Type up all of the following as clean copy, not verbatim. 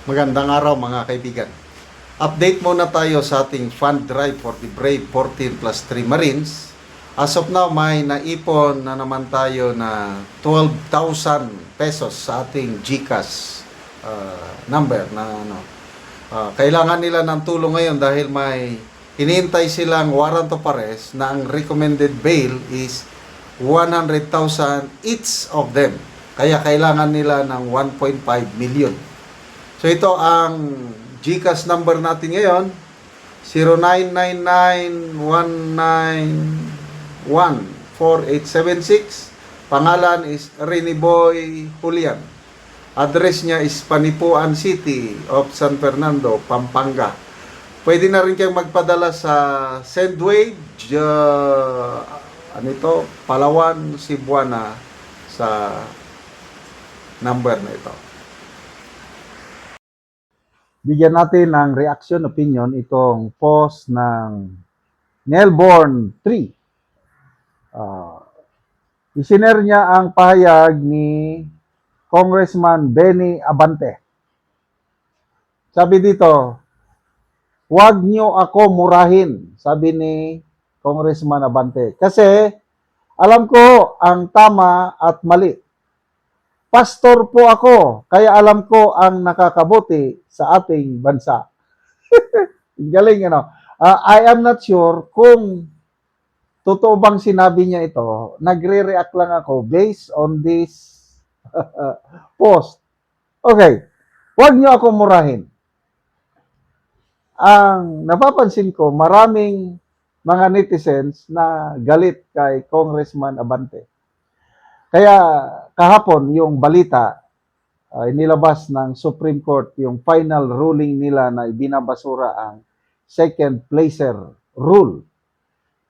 Magandang araw mga kaibigan. Update muna tayo sa ating fund drive for the Brave 14 plus 3 Marines. As of now, may naipon na naman tayo na 12,000 pesos sa ating GCash number na kailangan nila ng tulong ngayon dahil may hinihintay silang warrant of arrest na ang recommended bail is 100,000 each of them. Kaya kailangan nila ng 1.5 million. So ito ang GCash number natin ngayon, 0999-191-4876. Pangalan is Reniboy Julian. Address niya is Panipuan City of San Fernando, Pampanga. Pwede na rin kayong magpadala sa Sendwave, Palawan, Cebuana sa number na ito. Bigyan natin ng reaction opinion itong post ng Melbourne 3. Isinare niya ang pahayag ni Congressman Benny Abante. Sabi dito, "Huwag niyo ako murahin," sabi ni Congressman Abante. Kasi alam ko ang tama at mali. Pastor po ako, kaya alam ko ang nakakabuti sa ating bansa. Galing, I am not sure kung totoo bang sinabi niya ito. Nagre-react lang ako based on this post. Okay, huwag niyo ako murahin. Ang napapansin ko, maraming mga netizens na galit kay Congressman Abante. Kaya kahapon yung balita, inilabas ng Supreme Court yung final ruling nila na ibinabasura ang second placer rule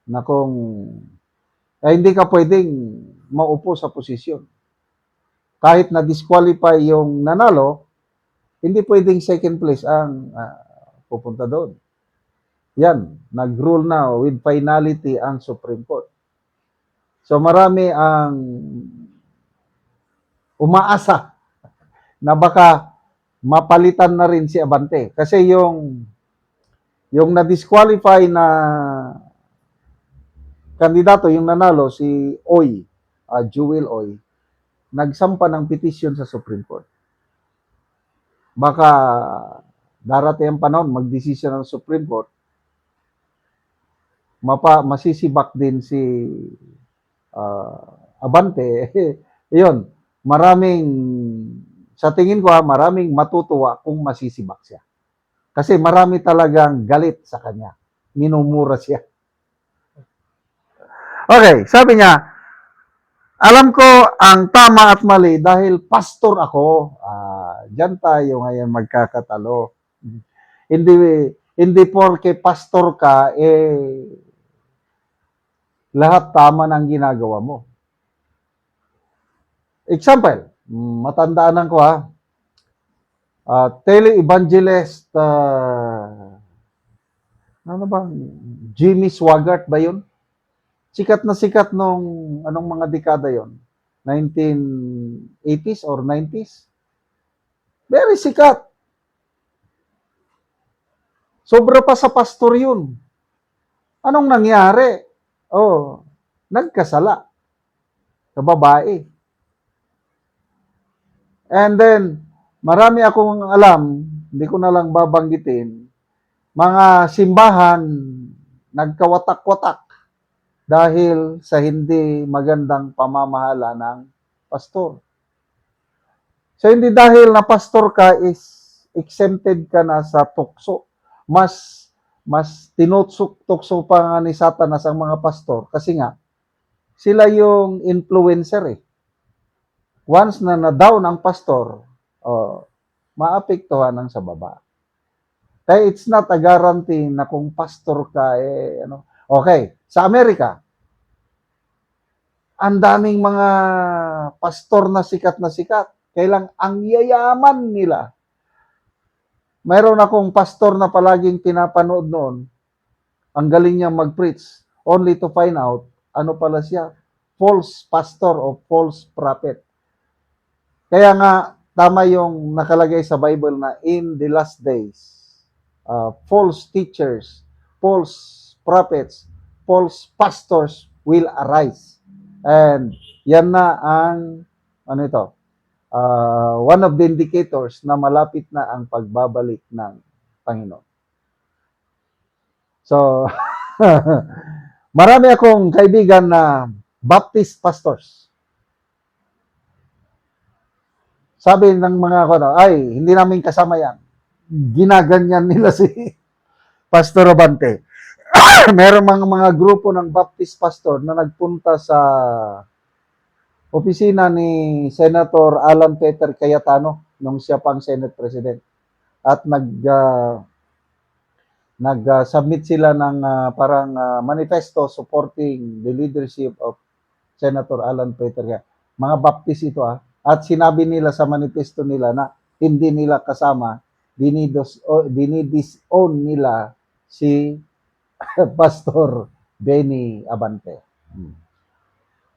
na kung hindi ka pwedeng maupo sa posisyon. Kahit na disqualify yung nanalo, hindi pwedeng second place ang pupunta doon. Yan, nag-rule na with finality ang Supreme Court. So marami ang umaasa na baka mapalitan na rin si Abante. Kasi yung na-disqualify na kandidato, yung nanalo, si Oy, Jewel Oy, nagsampa ng petition sa Supreme Court. Baka darating ang panahon, mag-desisyon ng Supreme Court, masisibak din si Abante. Yun, sa tingin ko maraming matutuwa kung masisibak siya. Kasi marami talagang galit sa kanya. Minumura siya. Okay, sabi niya, alam ko ang tama at mali dahil pastor ako. Diyan tayo ngayon magkakatalo. Hindi porke pastor ka, lahat tama ng ginagawa mo. Example, matandaan ko tele-evangelist, Jimmy Swaggart ba yun? Sikat na sikat nung anong mga dekada yon, 1980s or 90s. Very sikat. Sobra pa sa pastor yun. Anong nangyari? Nagkasala sa babae. And then, marami akong alam, hindi ko na lang babanggitin, mga simbahan nagkawatak-watak dahil sa hindi magandang pamamahala ng pastor. So, hindi dahil na pastor ka is exempted ka na sa tukso. Mas tinutso pa nga ni Satanas ang mga pastor kasi nga, sila yung influencer . Once na na-down ang pastor, maapektuhan ang sa baba. Kaya it's not a guarantee na kung pastor ka, Okay, sa Amerika, ang daming mga pastor na sikat. Kailang ang yayaman nila. Mayroon akong pastor na palaging pinapanood noon. Ang galing niya mag-preach, only to find out, ano pala siya? False pastor o false prophet. Kaya nga, tama yung nakalagay sa Bible na in the last days, false teachers, false prophets, false pastors will arise. And yan na ang, ano ito, one of the indicators na malapit na ang pagbabalik ng Panginoon. So, marami akong kaibigan na Baptist pastors. Sabi ng mga ay, hindi namin kasama yan. Ginaganyan nila si Pastor Abante. Meron mga grupo ng Baptist pastor na nagpunta sa opisina ni Senator Alan Peter Cayetano nung siya pang Senate President. At nag-submit sila ng parang manifesto supporting the leadership of Senator Alan Peter. Mga Baptist ito At sinabi nila sa manifesto nila na hindi nila kasama, dinidisown nila si Pastor Benny Abante.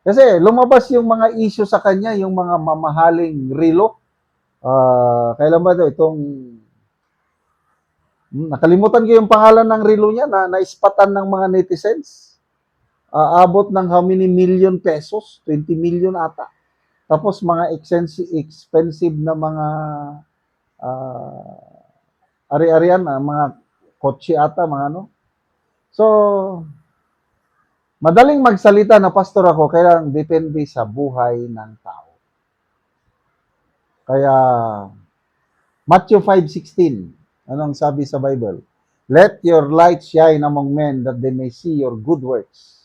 Kasi lumabas yung mga issue sa kanya, yung mga mamahaling relo. Kailan ba ito? Nakalimutan ko yung pangalan ng relo niya na naispatan ng mga netizens. Abot ng how many million pesos? 20 million ata. Tapos mga expensive na mga ari-arian, mga kotse ata, mga ano. So, madaling magsalita na pastor ako, kailangan depende sa buhay ng tao. Kaya, Matthew 5:16, anong sabi sa Bible? Let your light shine among men that they may see your good works,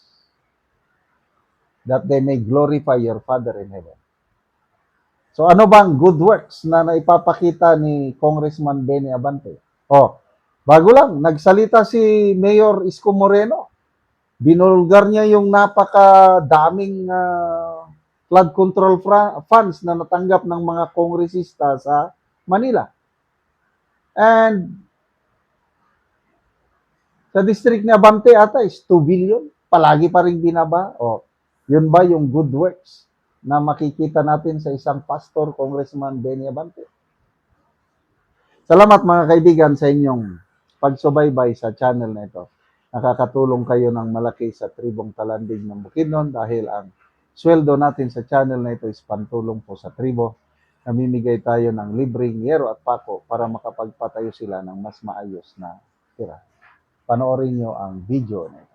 that they may glorify your Father in heaven. So ano bang good works na naipapakita ni Congressman Benny Abante? Bago lang, nagsalita si Mayor Isko Moreno. Binulgar niya yung napakadaming flood control funds na natanggap ng mga kongresista sa Manila. And sa district ni Abante ata is 2 billion. Palagi pa rin binaba. Yun ba yung good works na makikita natin sa isang pastor, Congressman Benny Abante? Salamat mga kaibigan sa inyong pagsubaybay sa channel na ito. Nakakatulong kayo ng malaki sa tribong Talandig ng Bukidnon dahil ang sweldo natin sa channel na ito is pantulong po sa tribo. Namimigay tayo ng libreng yero at pako para makapagpatayo sila ng mas maayos na tira. Panoorin nyo ang video na ito.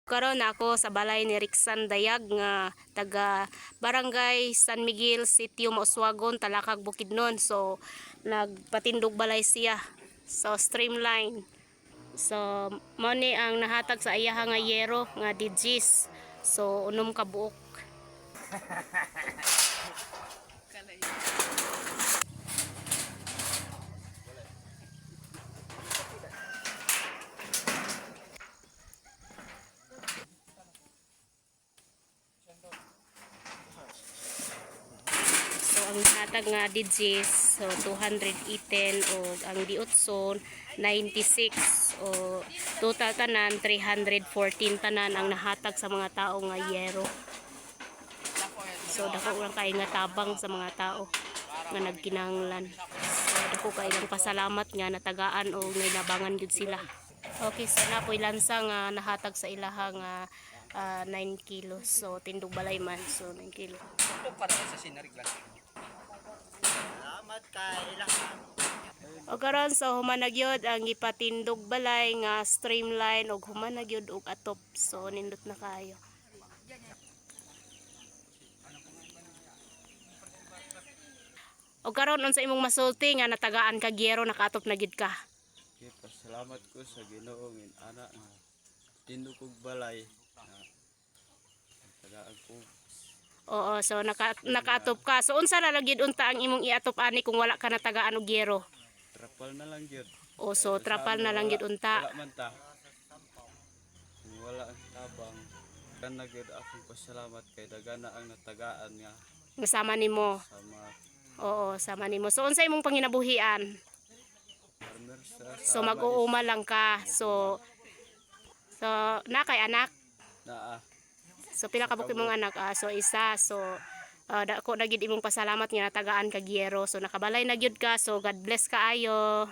Karon ako sa balay ni Rixan Dayag nga taga Barangay San Miguel, Sitio Mauswagon, Talakag, Bukidnon. So nagpatindog balay siya. So streamline. So mo ni ang nahatag sa ayaha nga yero nga digis. So unom ka buok. Ang hatag nga digis so 218 o ang diotson 96 o total tanan 314 tanan ang nahatag sa mga tao nga yero. So dako lang kay nga tabang sa mga tao nga nagkinahanglan. So dako kay lang pasalamat nga natagaan o nainabangan gyud sila. Okay, so napoy lansa nga nahatag sa ilaha nga 9 kilos. So tindog balay man so 9 kilo. O karon so humanagyod ang ipatindog balay nga streamline og humanagyod og atop so nindot na kayo. O karon unsa imong masulti nga natagaan ka gyero nakatop na gid ka? Okay, pasalamat ko sa Ginoo ngin ana nga tindog og balay tagaan ko. Oo, so nakaatop ka. So unsa na lang gyud unta ang imong iatop ani kung wala ka natagaan og gyero? Trapal na lang gyud. O so trapal na lang gyud unta. Wala man ta. Kung wala ang tabang kan na gyud akong pasalamat kay dagana ang natagaan nga Masama nimo. sama Oo, sama nimo. So unsa imong panginabuhian? farmer So mag-uuma lang ka. So na kay anak. naa So pila ka buok imong anak? So isa. So dako na gyud imong pasalamat nga natagaan ka Giero. So nakabalay na gyud ka. So God bless kaayo.